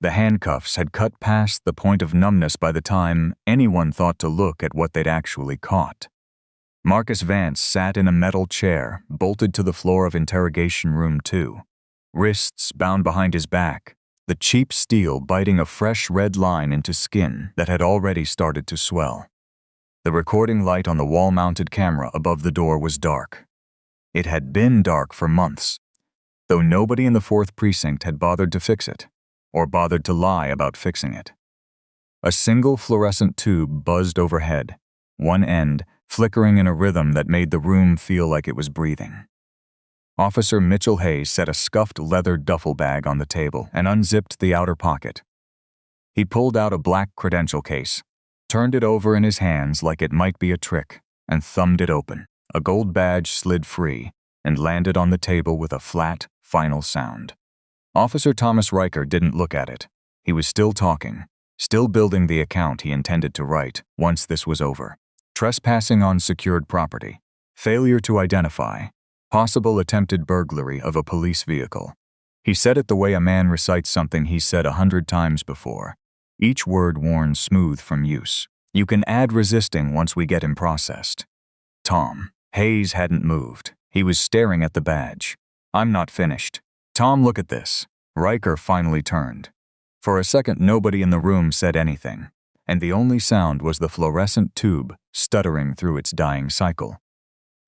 The handcuffs had cut past the point of numbness by the time anyone thought to look at what they'd actually caught. Marcus Vance sat in a metal chair, bolted to the floor of Interrogation Room 2, wrists bound behind his back, the cheap steel biting a fresh red line into skin that had already started to swell. The recording light on the wall-mounted camera above the door was dark. It had been dark for months, though nobody in the Fourth Precinct had bothered to fix it, or bothered to lie about fixing it. A single fluorescent tube buzzed overhead, one end flickering in a rhythm that made the room feel like it was breathing. Officer Mitchell Hayes set a scuffed leather duffel bag on the table and unzipped the outer pocket. He pulled out a black credential case, turned it over in his hands like it might be a trick, and thumbed it open. A gold badge slid free and landed on the table with a flat, final sound. Officer Thomas Riker didn't look at it. He was still talking, still building the account he intended to write once this was over. Trespassing on secured property, failure to identify, possible attempted burglary of a police vehicle. He said it the way a man recites something he's said 100 times before, each word worn smooth from use. You can add resisting once we get him processed. Tom. Hayes hadn't moved. He was staring at the badge. I'm not finished. Tom, look at this. Riker finally turned. For a second, nobody in the room said anything, and the only sound was the fluorescent tube stuttering through its dying cycle.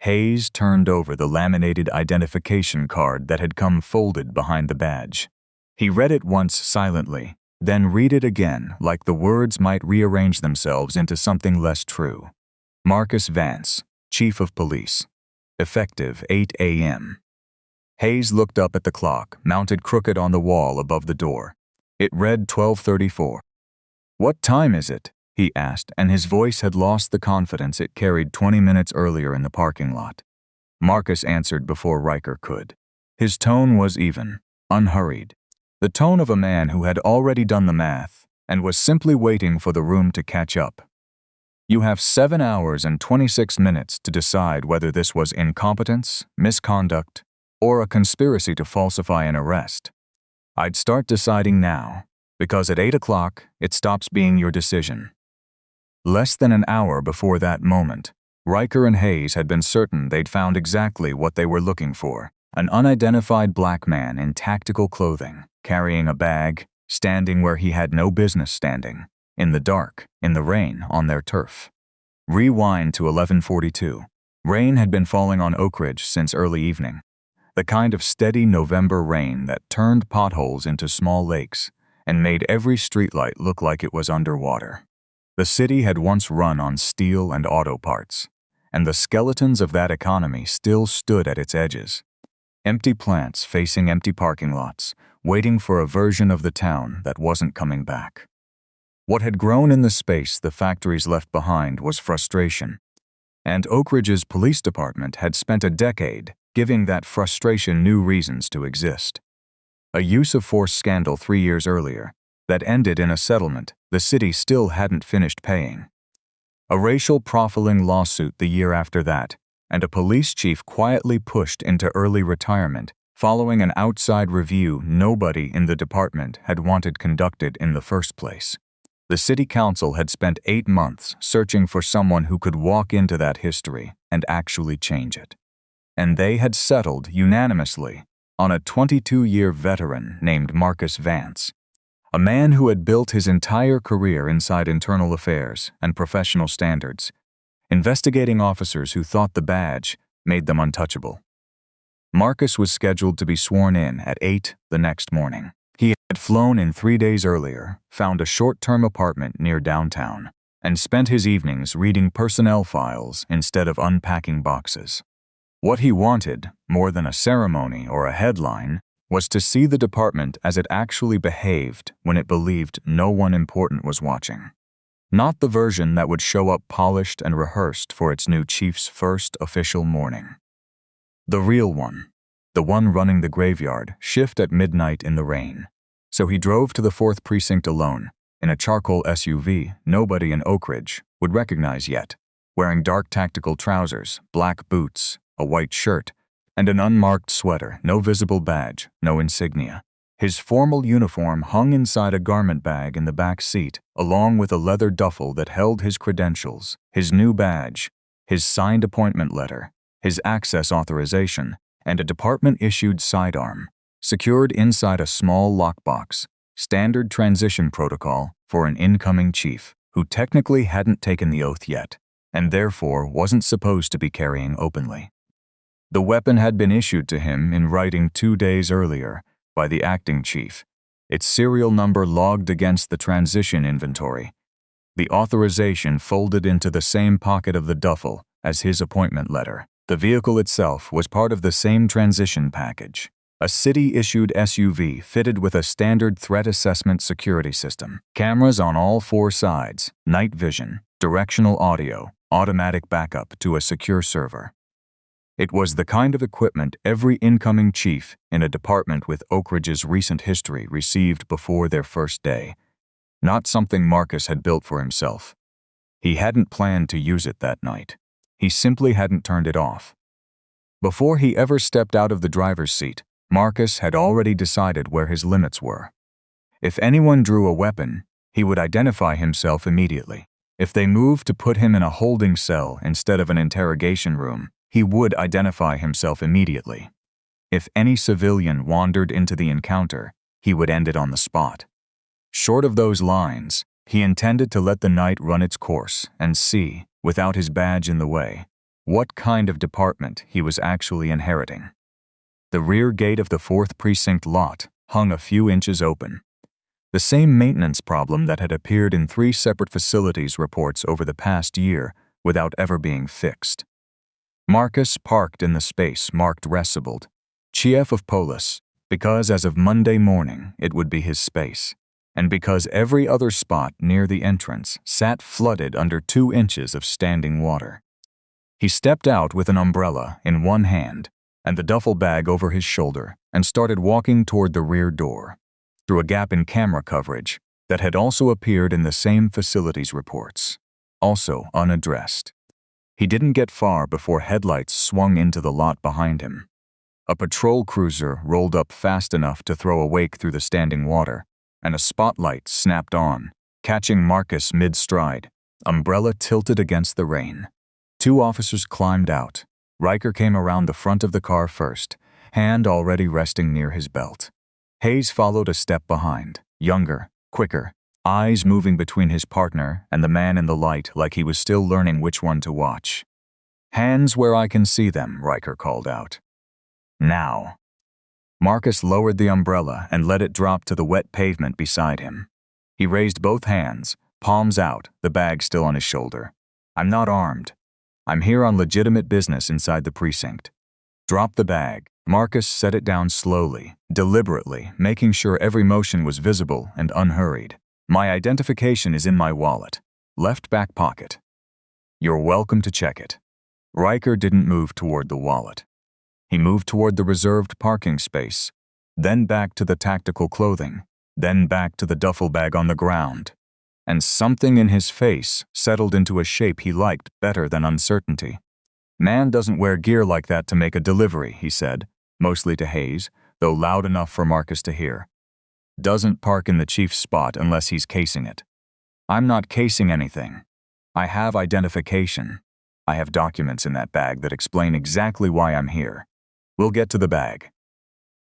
Hayes turned over the laminated identification card that had come folded behind the badge. He read it once silently, then read it again like the words might rearrange themselves into something less true. Marcus Vance, Chief of Police. Effective 8 a.m. Hayes looked up at the clock, mounted crooked on the wall above the door. It read 12:34. What time is it? He asked, and his voice had lost the confidence it carried 20 minutes earlier in the parking lot. Marcus answered before Riker could. His tone was even, unhurried, the tone of a man who had already done the math and was simply waiting for the room to catch up. You have 7 hours and 26 minutes to decide whether this was incompetence, misconduct, or a conspiracy to falsify an arrest. I'd start deciding now, because at 8 o'clock, it stops being your decision. Less than an hour before that moment, Riker and Hayes had been certain they'd found exactly what they were looking for: an unidentified black man in tactical clothing, carrying a bag, standing where he had no business standing, in the dark, in the rain, on their turf. Rewind to 11:42. Rain had been falling on Oakridge since early evening, the kind of steady November rain that turned potholes into small lakes and made every streetlight look like it was underwater. The city had once run on steel and auto parts, and the skeletons of that economy still stood at its edges. Empty plants facing empty parking lots, waiting for a version of the town that wasn't coming back. What had grown in the space the factories left behind was frustration, and Oakridge's police department had spent a decade giving that frustration new reasons to exist. A use of force scandal 3 years earlier that ended in a settlement the city still hadn't finished paying. A racial profiling lawsuit the year after that, and a police chief quietly pushed into early retirement following an outside review nobody in the department had wanted conducted in the first place. The city council had spent 8 months searching for someone who could walk into that history and actually change it. And they had settled unanimously on a 22-year veteran named Marcus Vance, a man who had built his entire career inside internal affairs and professional standards, investigating officers who thought the badge made them untouchable. Marcus was scheduled to be sworn in at 8 the next morning. He had flown in 3 days earlier, found a short-term apartment near downtown, and spent his evenings reading personnel files instead of unpacking boxes. What he wanted, more than a ceremony or a headline, was to see the department as it actually behaved when it believed no one important was watching. Not the version that would show up polished and rehearsed for its new chief's first official morning. The real one, the one running the graveyard shift at midnight in the rain. So he drove to the Fourth Precinct alone, in a charcoal SUV nobody in Oakridge would recognize yet, wearing dark tactical trousers, black boots, a white shirt, and an unmarked sweater, no visible badge, no insignia. His formal uniform hung inside a garment bag in the back seat, along with a leather duffel that held his credentials, his new badge, his signed appointment letter, his access authorization, and a department-issued sidearm, secured inside a small lockbox, standard transition protocol for an incoming chief who technically hadn't taken the oath yet, and therefore wasn't supposed to be carrying openly. The weapon had been issued to him in writing 2 days earlier by the acting chief, its serial number logged against the transition inventory, the authorization folded into the same pocket of the duffel as his appointment letter. The vehicle itself was part of the same transition package, a city-issued SUV fitted with a standard threat assessment security system, cameras on all 4 sides, night vision, directional audio, automatic backup to a secure server. It was the kind of equipment every incoming chief in a department with Oakridge's recent history received before their first day, not something Marcus had built for himself. He hadn't planned to use it that night. He simply hadn't turned it off. Before he ever stepped out of the driver's seat, Marcus had already decided where his limits were. If anyone drew a weapon, he would identify himself immediately. If they moved to put him in a holding cell instead of an interrogation room, he would identify himself immediately. If any civilian wandered into the encounter, he would end it on the spot. Short of those lines, he intended to let the night run its course and see, without his badge in the way, what kind of department he was actually inheriting. The rear gate of the Fourth Precinct lot hung a few inches open. The same maintenance problem that had appeared in 3 separate facilities reports over the past year without ever being fixed. Marcus parked in the space marked Resibald, Chief of Police, because as of Monday morning it would be his space, and because every other spot near the entrance sat flooded under 2 inches of standing water. He stepped out with an umbrella in one hand and the duffel bag over his shoulder and started walking toward the rear door, through a gap in camera coverage that had also appeared in the same facilities reports, also unaddressed. He didn't get far before headlights swung into the lot behind him. A patrol cruiser rolled up fast enough to throw a wake through the standing water, and a spotlight snapped on, catching Marcus mid-stride, umbrella tilted against the rain. 2 officers climbed out. Riker came around the front of the car first, hand already resting near his belt. Hayes followed a step behind, younger, quicker, eyes moving between his partner and the man in the light like he was still learning which one to watch. "Hands where I can see them," Riker called out. "Now." Marcus lowered the umbrella and let it drop to the wet pavement beside him. He raised both hands, palms out, the bag still on his shoulder. "I'm not armed. I'm here on legitimate business inside the precinct." "Drop the bag." Marcus set it down slowly, deliberately, making sure every motion was visible and unhurried. "My identification is in my wallet. Left back pocket." "You're welcome to check it." Riker didn't move toward the wallet. He moved toward the reserved parking space, then back to the tactical clothing, then back to the duffel bag on the ground. And something in his face settled into a shape he liked better than uncertainty. "Man doesn't wear gear like that to make a delivery," he said, mostly to Hayes, though loud enough for Marcus to hear. "Doesn't park in the chief's spot unless he's casing it. I'm not casing anything. I have identification. I have documents in that bag that explain exactly why I'm here. We'll get to the bag."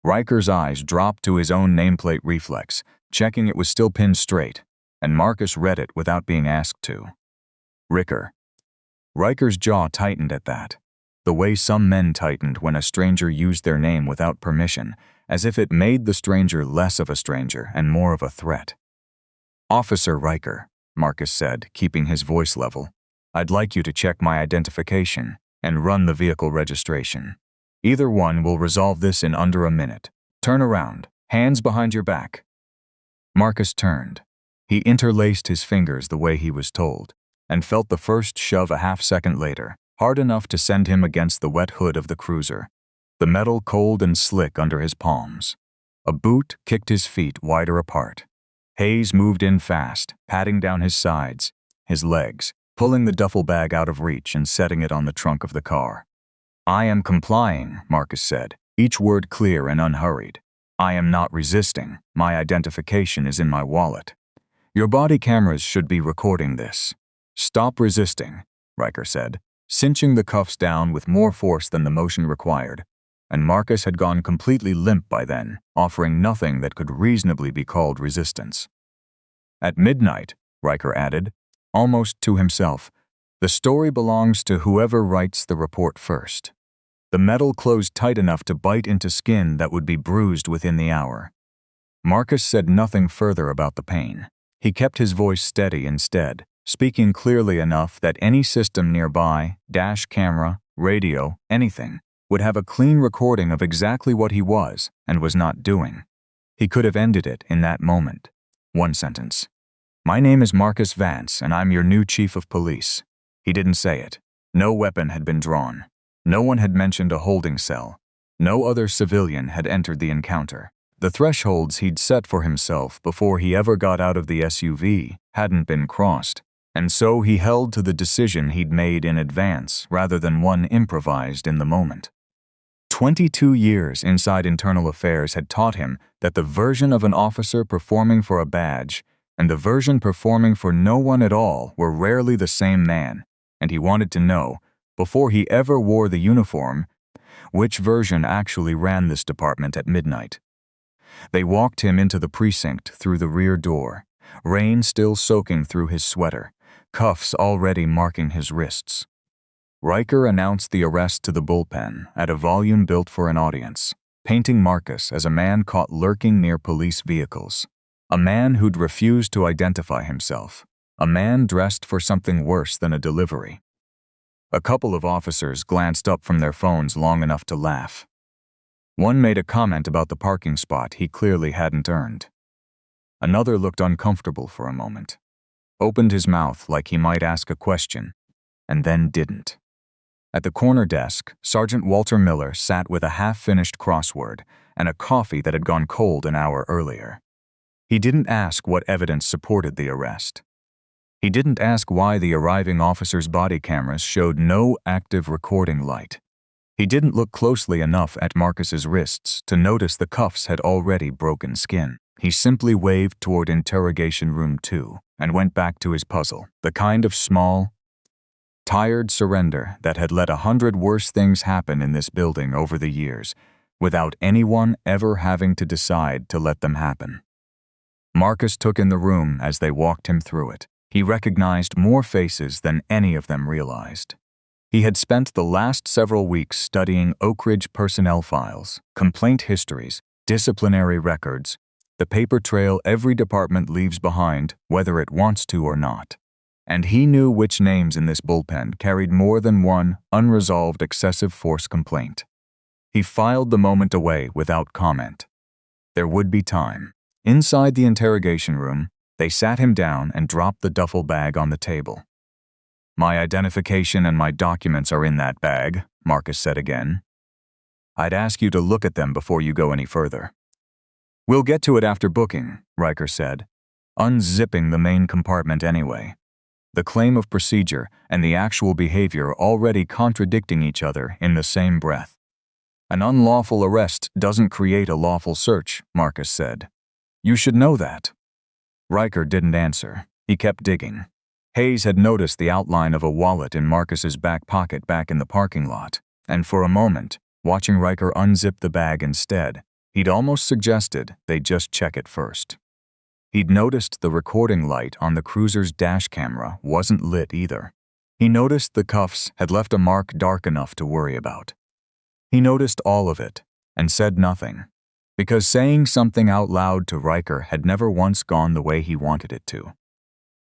Riker's eyes dropped to his own nameplate reflex, checking it was still pinned straight, and Marcus read it without being asked to. "Riker." Riker's jaw tightened at that, the way some men tightened when a stranger used their name without permission, as if it made the stranger less of a stranger and more of a threat. "Officer Riker," Marcus said, keeping his voice level, "I'd like you to check my identification and run the vehicle registration. Either one will resolve this in under a minute. Turn around, hands behind your back." Marcus turned. He interlaced his fingers the way he was told, and felt the first shove a half-second later, hard enough to send him against the wet hood of the cruiser, the metal cold and slick under his palms. A boot kicked his feet wider apart. Hayes moved in fast, patting down his sides, his legs, pulling the duffel bag out of reach and setting it on the trunk of the car. "I am complying," Marcus said, each word clear and unhurried. I am not resisting. My identification is in my wallet. Your body cameras should be recording this. Stop resisting, Riker said, cinching the cuffs down with more force than the motion required. And Marcus had gone completely limp by then, offering nothing that could reasonably be called resistance. At midnight, Riker added, almost to himself, the story belongs to whoever writes the report first. The metal closed tight enough to bite into skin that would be bruised within the hour. Marcus said nothing further about the pain. He kept his voice steady instead, speaking clearly enough that any system nearby, dash camera, radio, anything, would have a clean recording of exactly what he was and was not doing. He could have ended it in that moment. One sentence. My name is Marcus Vance, and I'm your new chief of police. He didn't say it. No weapon had been drawn. No one had mentioned a holding cell. No other civilian had entered the encounter. The thresholds he'd set for himself before he ever got out of the SUV hadn't been crossed, and so he held to the decision he'd made in advance rather than one improvised in the moment. 22 years inside internal affairs had taught him that the version of an officer performing for a badge and the version performing for no one at all were rarely the same man, and he wanted to know, before he ever wore the uniform, which version actually ran this department at midnight. They walked him into the precinct through the rear door, rain still soaking through his sweater, cuffs already marking his wrists. Riker announced the arrest to the bullpen at a volume built for an audience, painting Marcus as a man caught lurking near police vehicles, a man who'd refused to identify himself, a man dressed for something worse than a delivery. A couple of officers glanced up from their phones long enough to laugh. One made a comment about the parking spot he clearly hadn't earned. Another looked uncomfortable for a moment, opened his mouth like he might ask a question, and then didn't. At the corner desk, Sergeant Walter Miller sat with a half-finished crossword and a coffee that had gone cold an hour earlier. He didn't ask what evidence supported the arrest. He didn't ask why the arriving officer's body cameras showed no active recording light. He didn't look closely enough at Marcus's wrists to notice the cuffs had already broken skin. He simply waved toward Interrogation Room 2 and went back to his puzzle, the kind of small, tired surrender that had let 100 worse things happen in this building over the years, without anyone ever having to decide to let them happen. Marcus took in the room as they walked him through it. He recognized more faces than any of them realized. He had spent the last several weeks studying Oakridge personnel files, complaint histories, disciplinary records, the paper trail every department leaves behind, whether it wants to or not. And he knew which names in this bullpen carried more than one unresolved excessive force complaint. He filed the moment away without comment. There would be time. Inside the interrogation room, they sat him down and dropped the duffel bag on the table. My identification and my documents are in that bag, Marcus said again. I'd ask you to look at them before you go any further. We'll get to it after booking, Riker said, unzipping the main compartment anyway. The claim of procedure and the actual behavior already contradicting each other in the same breath. An unlawful arrest doesn't create a lawful search, Marcus said. You should know that. Riker didn't answer. He kept digging. Hayes had noticed the outline of a wallet in Marcus's back pocket back in the parking lot, and for a moment, watching Riker unzip the bag instead, he'd almost suggested they just check it first. He'd noticed the recording light on the cruiser's dash camera wasn't lit either. He noticed the cuffs had left a mark dark enough to worry about. He noticed all of it and said nothing, because saying something out loud to Riker had never once gone the way he wanted it to.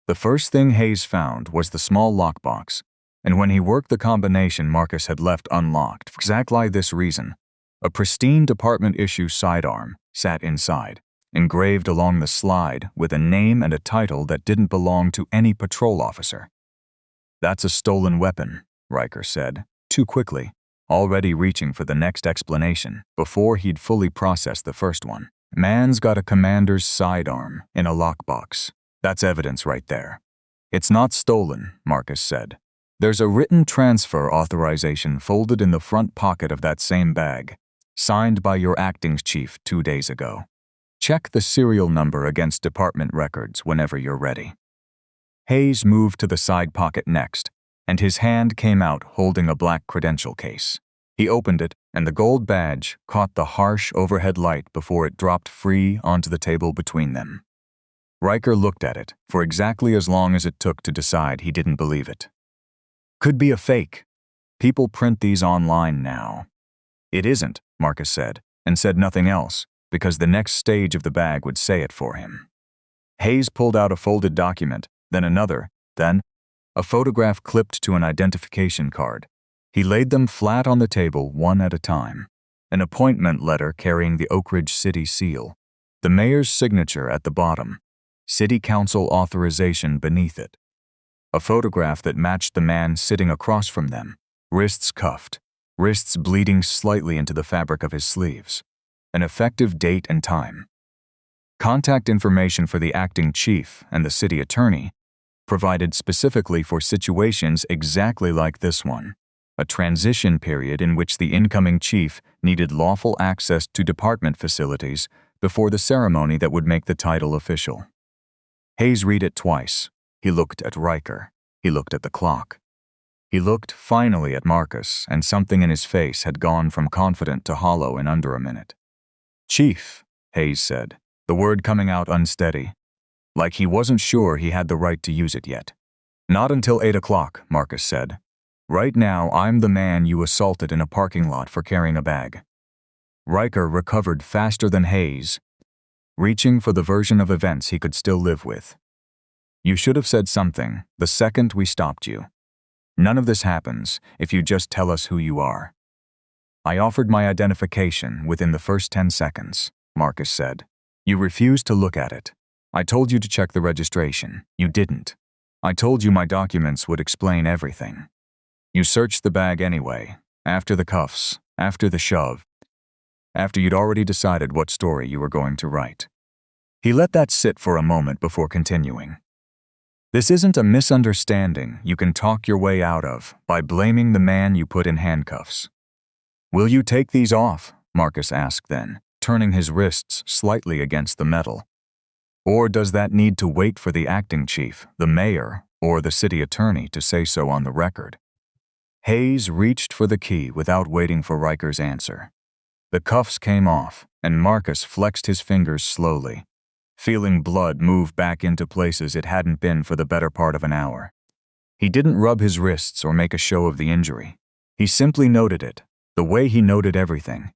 The first thing Hayes found was the small lockbox, and when he worked the combination Marcus had left unlocked for exactly this reason, a pristine department-issue sidearm sat inside, engraved along the slide with a name and a title that didn't belong to any patrol officer. That's a stolen weapon, Riker said, too quickly, already reaching for the next explanation before he'd fully processed the first one. Man's got a commander's sidearm in a lockbox. That's evidence right there. It's not stolen, Marcus said. There's a written transfer authorization folded in the front pocket of that same bag. signed by your acting chief 2 days ago. Check the serial number against department records whenever you're ready." Hayes moved to the side pocket next, and his hand came out holding a black credential case. He opened it, and the gold badge caught the harsh overhead light before it dropped free onto the table between them. Riker looked at it for exactly as long as it took to decide he didn't believe it. "Could be a fake. People print these online now." "It isn't," Marcus said, and said nothing else, because the next stage of the bag would say it for him. Hayes pulled out a folded document, then another, then a photograph clipped to an identification card. He laid them flat on the table one at a time. An appointment letter carrying the Oakridge City seal, the mayor's signature at the bottom, city council authorization beneath it. A photograph that matched the man sitting across from them, wrists cuffed, wrists bleeding slightly into the fabric of his sleeves. An effective date and time. Contact information for the acting chief and the city attorney, provided specifically for situations exactly like this one, a transition period in which the incoming chief needed lawful access to department facilities before the ceremony that would make the title official. Hayes read it twice. He looked at Riker. He looked at the clock. He looked finally at Marcus, and something in his face had gone from confident to hollow in under a minute. "Chief," Hayes said, the word coming out unsteady, like he wasn't sure he had the right to use it yet. "Not until 8 o'clock, Marcus said. "Right now, I'm the man you assaulted in a parking lot for carrying a bag." Riker recovered faster than Hayes, reaching for the version of events he could still live with. "You should have said something the second we stopped you. None of this happens if you just tell us who you are." "I offered my identification within the first 10 seconds, Marcus said. "You refused to look at it. I told you to check the registration. You didn't. I told you my documents would explain everything. You searched the bag anyway, after the cuffs, after the shove, after you'd already decided what story you were going to write." He let that sit for a moment before continuing. "This isn't a misunderstanding you can talk your way out of by blaming the man you put in handcuffs." "Will you take these off?" Marcus asked then, turning his wrists slightly against the metal. "Or does that need to wait for the acting chief, the mayor, or the city attorney to say so on the record?" Hayes reached for the key without waiting for Riker's answer. The cuffs came off, and Marcus flexed his fingers slowly, feeling blood move back into places it hadn't been for the better part of an hour. He didn't rub his wrists or make a show of the injury. He simply noted it, the way he noted everything,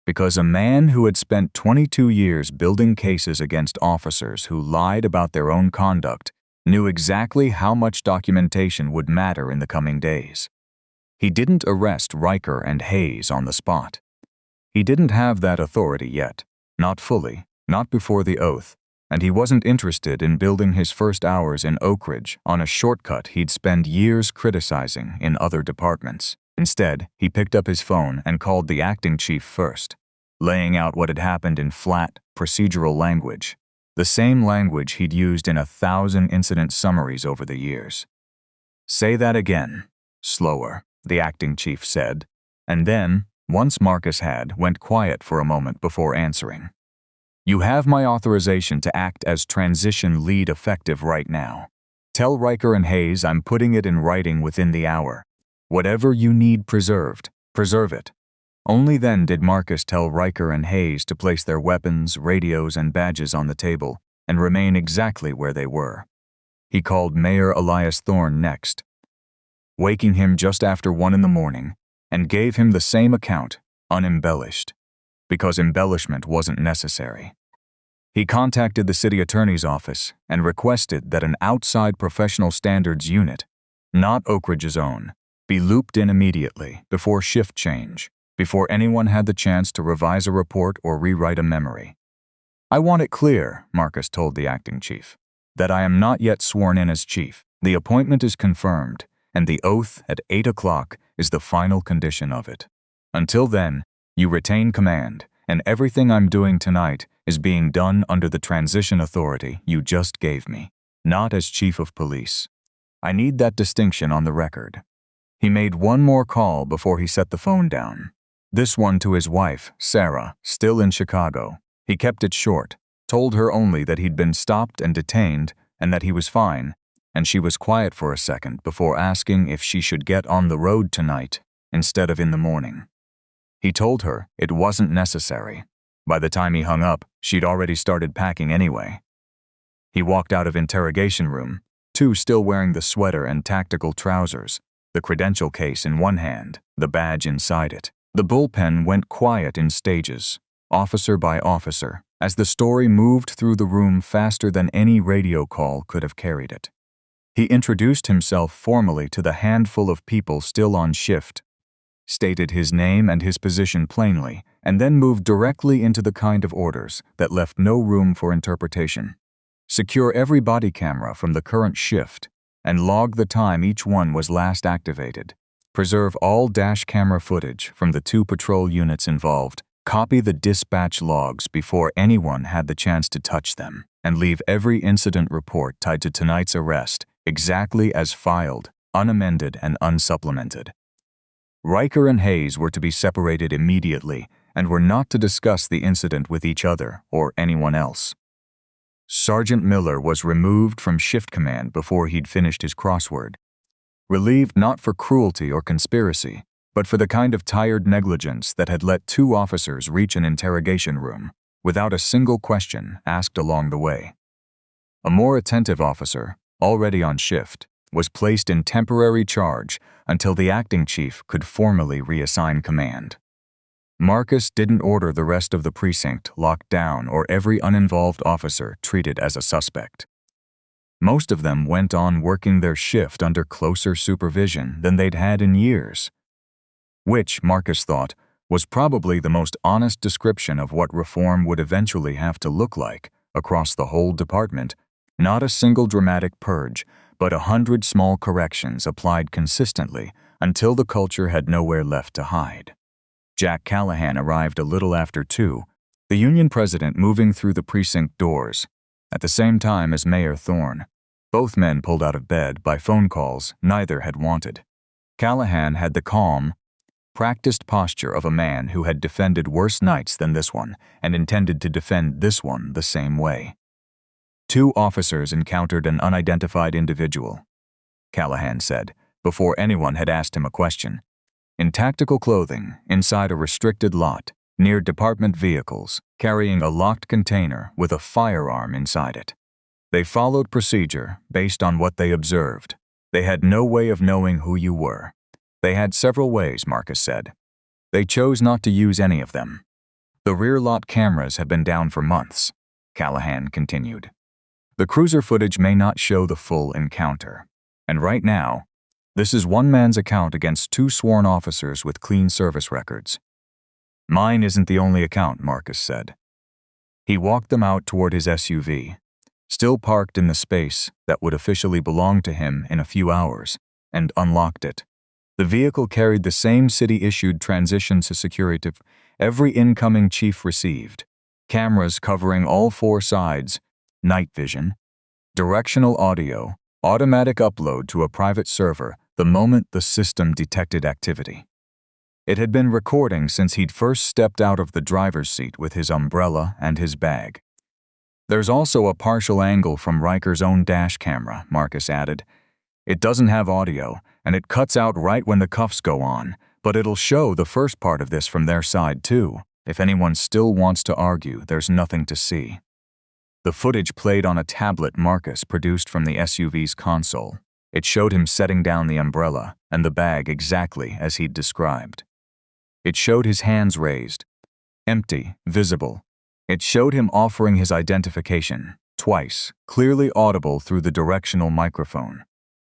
because a man who had spent 22 years building cases against officers who lied about their own conduct knew exactly how much documentation would matter in the coming days. He didn't arrest Riker and Hayes on the spot. He didn't have that authority yet, not fully, not before the oath, and he wasn't interested in building his first hours in Oakridge on a shortcut he'd spend years criticizing in other departments. Instead, he picked up his phone and called the acting chief first, laying out what had happened in flat, procedural language, the same language he'd used in 1,000 incident summaries over the years. "Say that again, slower," the acting chief said, and then, once Marcus had, went quiet for a moment before answering. "You have my authorization to act as transition lead effective right now. Tell Riker and Hayes I'm putting it in writing within the hour. Whatever you need preserved, preserve it." Only then did Marcus tell Riker and Hayes to place their weapons, radios, and badges on the table and remain exactly where they were. He called Mayor Elias Thorne next, waking him just after 1 in the morning, and gave him the same account, unembellished, because embellishment wasn't necessary. He contacted the city attorney's office and requested that an outside professional standards unit, not Oakridge's own, be looped in immediately, before shift change, before anyone had the chance to revise a report or rewrite a memory. "I want it clear," Marcus told the acting chief, "that I am not yet sworn in as chief. The appointment is confirmed, and the oath at 8 o'clock is the final condition of it. Until then, you retain command, and everything I'm doing tonight is being done under the transition authority you just gave me, not as chief of police. I need that distinction on the record." He made one more call before he set the phone down. This one to his wife, Sarah, still in Chicago. He kept it short, told her only that he'd been stopped and detained and that he was fine, and she was quiet for a second before asking if she should get on the road tonight instead of in the morning. He told her it wasn't necessary. By the time he hung up, she'd already started packing anyway. He walked out of interrogation room, two still wearing the sweater and tactical trousers, the credential case in one hand, the badge inside it. The bullpen went quiet in stages, officer by officer, as the story moved through the room faster than any radio call could have carried it. He introduced himself formally to the handful of people still on shift, stated his name and his position plainly, and then moved directly into the kind of orders that left no room for interpretation. Secure every body camera from the current shift and log the time each one was last activated. Preserve all dash camera footage from the 2 patrol units involved. Copy the dispatch logs before anyone had the chance to touch them, and leave every incident report tied to tonight's arrest exactly as filed, unamended and unsupplemented. Riker and Hayes were to be separated immediately and were not to discuss the incident with each other or anyone else. Sergeant Miller was removed from shift command before he'd finished his crossword, relieved not for cruelty or conspiracy, but for the kind of tired negligence that had let 2 officers reach an interrogation room without a single question asked along the way. A more attentive officer, already on shift, was placed in temporary charge until the acting chief could formally reassign command. Marcus didn't order the rest of the precinct locked down or every uninvolved officer treated as a suspect. Most of them went on working their shift under closer supervision than they'd had in years, which, Marcus thought, was probably the most honest description of what reform would eventually have to look like across the whole department. Not a single dramatic purge, but 100 small corrections applied consistently until the culture had nowhere left to hide. Jack Callahan arrived a little after 2, the union president moving through the precinct doors, at the same time as Mayor Thorne. Both men pulled out of bed by phone calls neither had wanted. Callahan had the calm, practiced posture of a man who had defended worse nights than this one and intended to defend this one the same way. 2 officers encountered an unidentified individual, Callahan said, before anyone had asked him a question, in tactical clothing inside a restricted lot near department vehicles, carrying a locked container with a firearm inside it. They followed procedure based on what they observed. They had no way of knowing who you were. They had several ways, Marcus said. They chose not to use any of them. The rear lot cameras have been down for months, Callahan continued. The cruiser footage may not show the full encounter. And right now, this is one man's account against 2 sworn officers with clean service records. Mine isn't the only account, Marcus said. He walked them out toward his SUV, still parked in the space that would officially belong to him in a few hours, and unlocked it. The vehicle carried the same city-issued transition to security every incoming chief received, cameras covering all 4 sides, night vision, directional audio, automatic upload to a private server the moment the system detected activity. It had been recording since he'd first stepped out of the driver's seat with his umbrella and his bag. There's also a partial angle from Riker's own dash camera, Marcus added. It doesn't have audio, and it cuts out right when the cuffs go on, but it'll show the first part of this from their side too. If anyone still wants to argue, there's nothing to see. The footage played on a tablet Marcus produced from the SUV's console. It showed him setting down the umbrella and the bag exactly as he'd described. It showed his hands raised, empty, visible. It showed him offering his identification, twice, clearly audible through the directional microphone.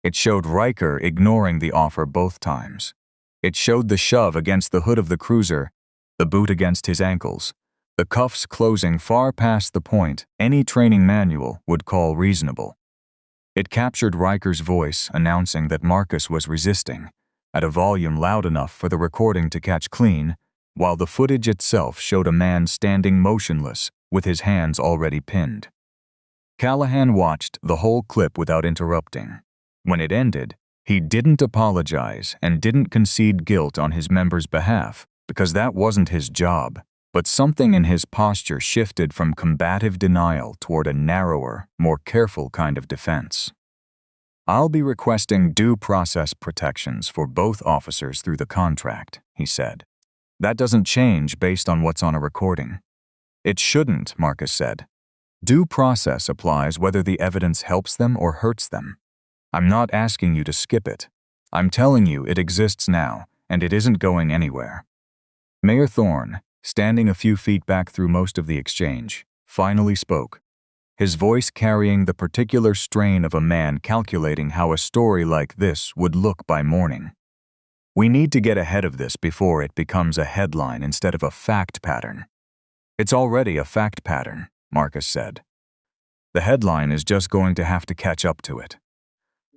It showed Riker ignoring the offer both times. It showed the shove against the hood of the cruiser, the boot against his ankles, the cuffs closing far past the point any training manual would call reasonable. It captured Riker's voice announcing that Marcus was resisting, at a volume loud enough for the recording to catch clean, while the footage itself showed a man standing motionless with his hands already pinned. Callahan watched the whole clip without interrupting. When it ended, he didn't apologize and didn't concede guilt on his members' behalf, because that wasn't his job, but something in his posture shifted from combative denial toward a narrower, more careful kind of defense. "I'll be requesting due process protections for both officers through the contract," he said. "That doesn't change based on what's on a recording." "It shouldn't," Marcus said. "Due process applies whether the evidence helps them or hurts them. I'm not asking you to skip it. I'm telling you it exists now, and it isn't going anywhere." Mayor Thorne, standing a few feet back through most of the exchange, finally spoke, his voice carrying the particular strain of a man calculating how a story like this would look by morning. "We need to get ahead of this before it becomes a headline instead of a fact pattern." "It's already a fact pattern," Marcus said. "The headline is just going to have to catch up to it."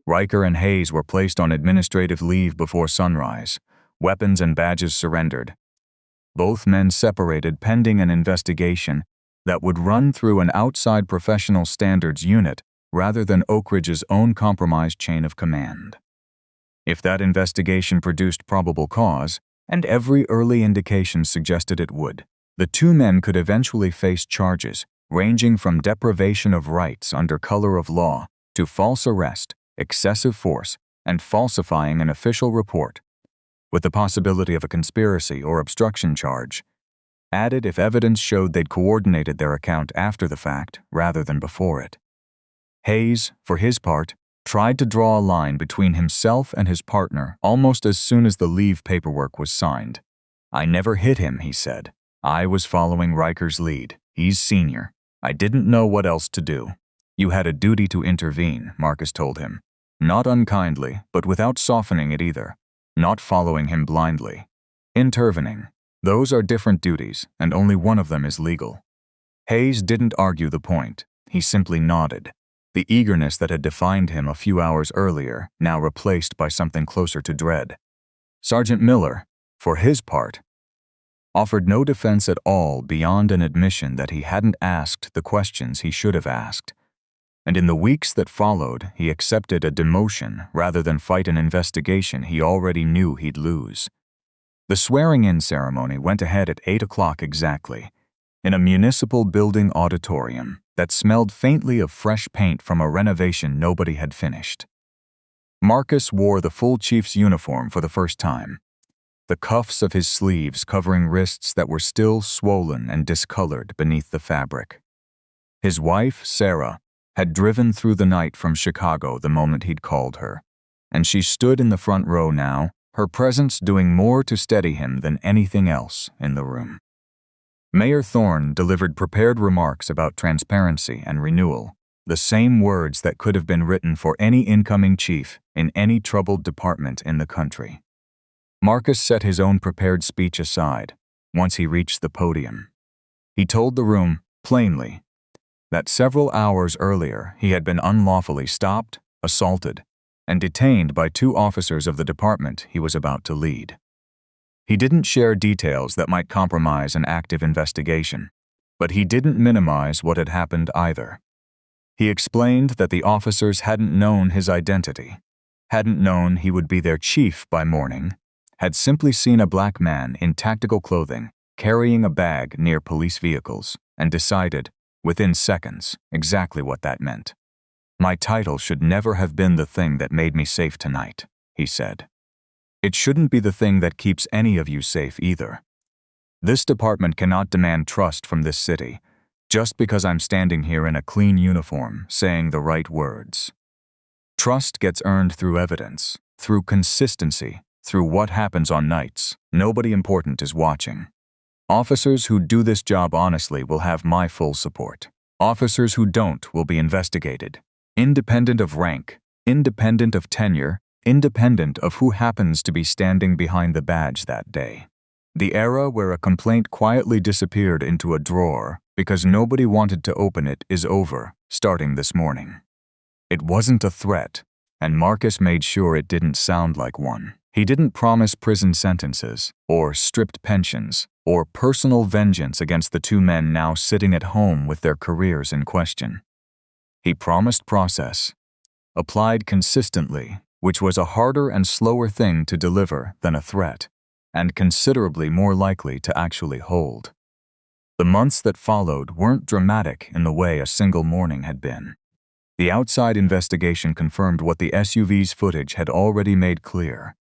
Riker and Hayes were placed on administrative leave before sunrise, weapons and badges surrendered. Both men separated pending an investigation that would run through an outside professional standards unit rather than Oakridge's own compromised chain of command. If that investigation produced probable cause, and every early indication suggested it would, the two men could eventually face charges ranging from deprivation of rights under color of law to false arrest, excessive force, and falsifying an official report, with the possibility of a conspiracy or obstruction charge added if evidence showed they'd coordinated their account after the fact rather than before it. Hayes, for his part, tried to draw a line between himself and his partner almost as soon as the leave paperwork was signed. "I never hit him," he said. "I was following Riker's lead. He's senior. I didn't know what else to do." "You had a duty to intervene," Marcus told him. "Not unkindly, but without softening it either. Not following him blindly. Intervening. Those are different duties, and only one of them is legal." Hayes didn't argue the point. He simply nodded, the eagerness that had defined him a few hours earlier now replaced by something closer to dread. Sergeant Miller, for his part, offered no defense at all beyond an admission that he hadn't asked the questions he should have asked. And in the weeks that followed, he accepted a demotion rather than fight an investigation he already knew he'd lose. The swearing-in ceremony went ahead at 8 o'clock exactly, in a municipal building auditorium that smelled faintly of fresh paint from a renovation nobody had finished. Marcus wore the full chief's uniform for the first time, the cuffs of his sleeves covering wrists that were still swollen and discolored beneath the fabric. His wife, Sarah, had driven through the night from Chicago the moment he'd called her, and she stood in the front row now, her presence doing more to steady him than anything else in the room. Mayor Thorne delivered prepared remarks about transparency and renewal, the same words that could have been written for any incoming chief in any troubled department in the country. Marcus set his own prepared speech aside once he reached the podium. He told the room, plainly, that several hours earlier he had been unlawfully stopped, assaulted, and detained by 2 officers of the department he was about to lead. He didn't share details that might compromise an active investigation, but he didn't minimize what had happened either. He explained that the officers hadn't known his identity, hadn't known he would be their chief by morning, had simply seen a black man in tactical clothing carrying a bag near police vehicles, and decided, within seconds, exactly what that meant. "My title should never have been the thing that made me safe tonight," he said. "It shouldn't be the thing that keeps any of you safe either. This department cannot demand trust from this city just because I'm standing here in a clean uniform saying the right words. Trust gets earned through evidence, through consistency, through what happens on nights. Nobody important is watching. Officers who do this job honestly will have my full support. Officers who don't will be investigated. Independent of rank, independent of tenure, independent of who happens to be standing behind the badge that day. The era where a complaint quietly disappeared into a drawer because nobody wanted to open it is over, starting this morning." It wasn't a threat, and Marcus made sure it didn't sound like one. He didn't promise prison sentences, or stripped pensions, or personal vengeance against the 2 men now sitting at home with their careers in question. He promised process, applied consistently, which was a harder and slower thing to deliver than a threat, and considerably more likely to actually hold. The months that followed weren't dramatic in the way a single morning had been. The outside investigation confirmed what the SUV's footage had already made clear.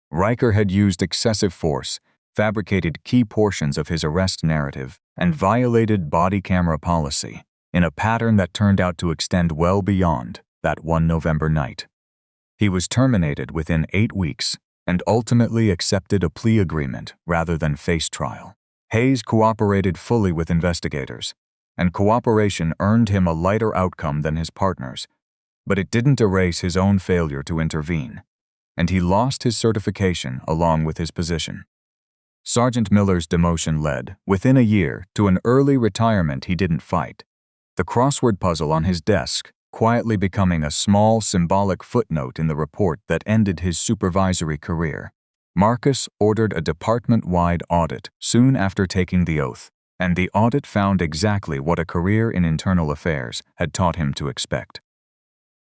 Riker had used excessive force, fabricated key portions of his arrest narrative, and violated body camera policy in a pattern that turned out to extend well beyond that one November night. He was terminated within 8 weeks and ultimately accepted a plea agreement rather than face trial. Hayes cooperated fully with investigators, and cooperation earned him a lighter outcome than his partners, but it didn't erase his own failure to intervene, and he lost his certification along with his position. Sergeant Miller's demotion led, within a year, to an early retirement he didn't fight, the crossword puzzle on his desk quietly becoming a small symbolic footnote in the report that ended his supervisory career. Marcus ordered a department-wide audit soon after taking the oath, and the audit found exactly what a career in internal affairs had taught him to expect.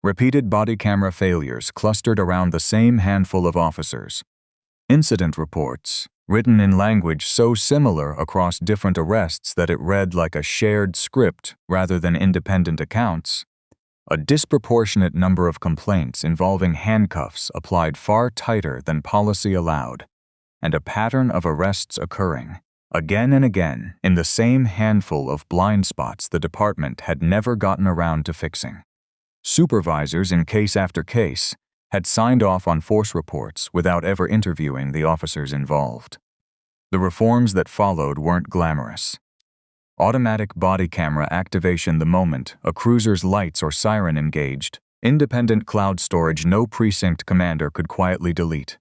Repeated body camera failures clustered around the same handful of officers. Incident reports, written in language so similar across different arrests that it read like a shared script rather than independent accounts. A disproportionate number of complaints involving handcuffs applied far tighter than policy allowed, and a pattern of arrests occurring, again and again, in the same handful of blind spots the department had never gotten around to fixing. Supervisors in case after case had signed off on force reports without ever interviewing the officers involved. The reforms that followed weren't glamorous. Automatic body camera activation the moment a cruiser's lights or siren engaged, independent cloud storage no precinct commander could quietly delete.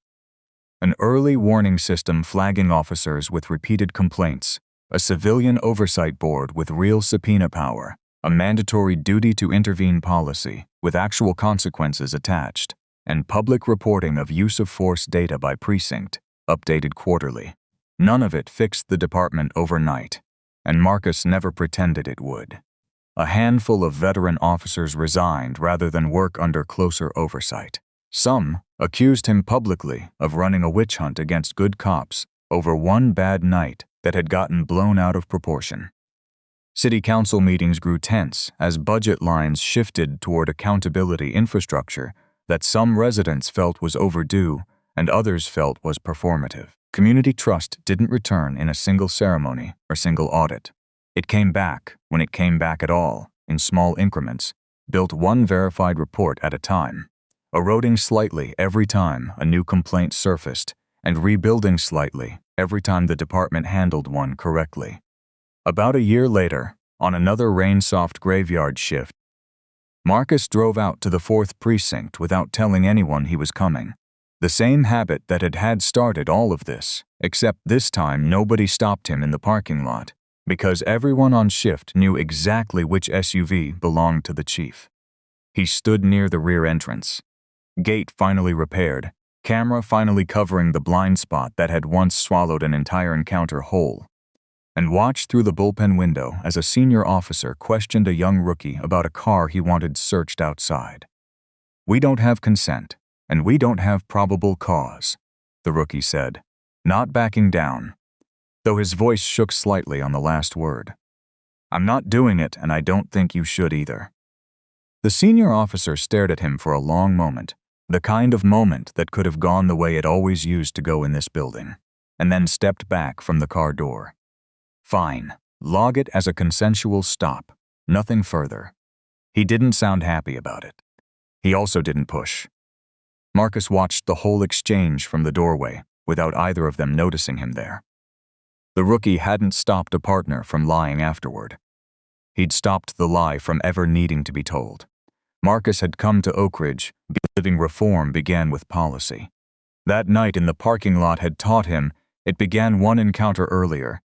An early warning system flagging officers with repeated complaints, a civilian oversight board with real subpoena power, a mandatory duty to intervene policy with actual consequences attached, and public reporting of use of force data by precinct, updated quarterly. None of it fixed the department overnight, and Marcus never pretended it would. A handful of veteran officers resigned rather than work under closer oversight. Some accused him publicly of running a witch hunt against good cops over one bad night that had gotten blown out of proportion. City council meetings grew tense as budget lines shifted toward accountability infrastructure that some residents felt was overdue and others felt was performative. Community trust didn't return in a single ceremony or single audit. It came back, when it came back at all, in small increments, built one verified report at a time, eroding slightly every time a new complaint surfaced and rebuilding slightly every time the department handled one correctly. About a year later, on another rain-soft graveyard shift, Marcus drove out to the Fourth Precinct without telling anyone he was coming. The same habit that had started all of this, except this time nobody stopped him in the parking lot, because everyone on shift knew exactly which SUV belonged to the chief. He stood near the rear entrance. Gate finally repaired, camera finally covering the blind spot that had once swallowed an entire encounter whole, and watched through the bullpen window as a senior officer questioned a young rookie about a car he wanted searched outside. "We don't have consent, and we don't have probable cause," the rookie said, not backing down, though his voice shook slightly on the last word. "I'm not doing it, and I don't think you should either." The senior officer stared at him for a long moment, the kind of moment that could have gone the way it always used to go in this building, and then stepped back from the car door. "Fine, log it as a consensual stop, nothing further." He didn't sound happy about it. He also didn't push. Marcus watched the whole exchange from the doorway without either of them noticing him there. The rookie hadn't stopped a partner from lying afterward. He'd stopped the lie from ever needing to be told. Marcus had come to Oakridge, believing reform began with policy. That night in the parking lot had taught him it began one encounter earlier.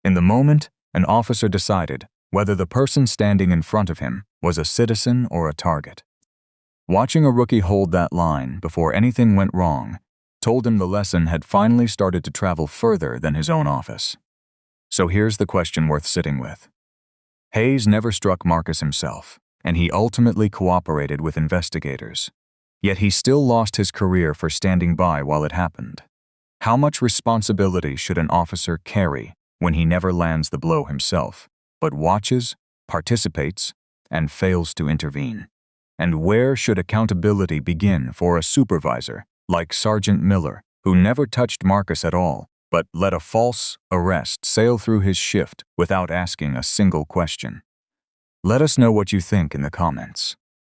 In the moment, an officer decided whether the person standing in front of him was a citizen or a target. Watching a rookie hold that line before anything went wrong told him the lesson had finally started to travel further than his own office. So here's the question worth sitting with. Hayes never struck Marcus himself, and he ultimately cooperated with investigators. Yet he still lost his career for standing by while it happened. How much responsibility should an officer carry when he never lands the blow himself, but watches, participates, and fails to intervene? And where should accountability begin for a supervisor like Sergeant Miller, who never touched Marcus at all, but let a false arrest sail through his shift without asking a single question? Let us know what you think in the comments.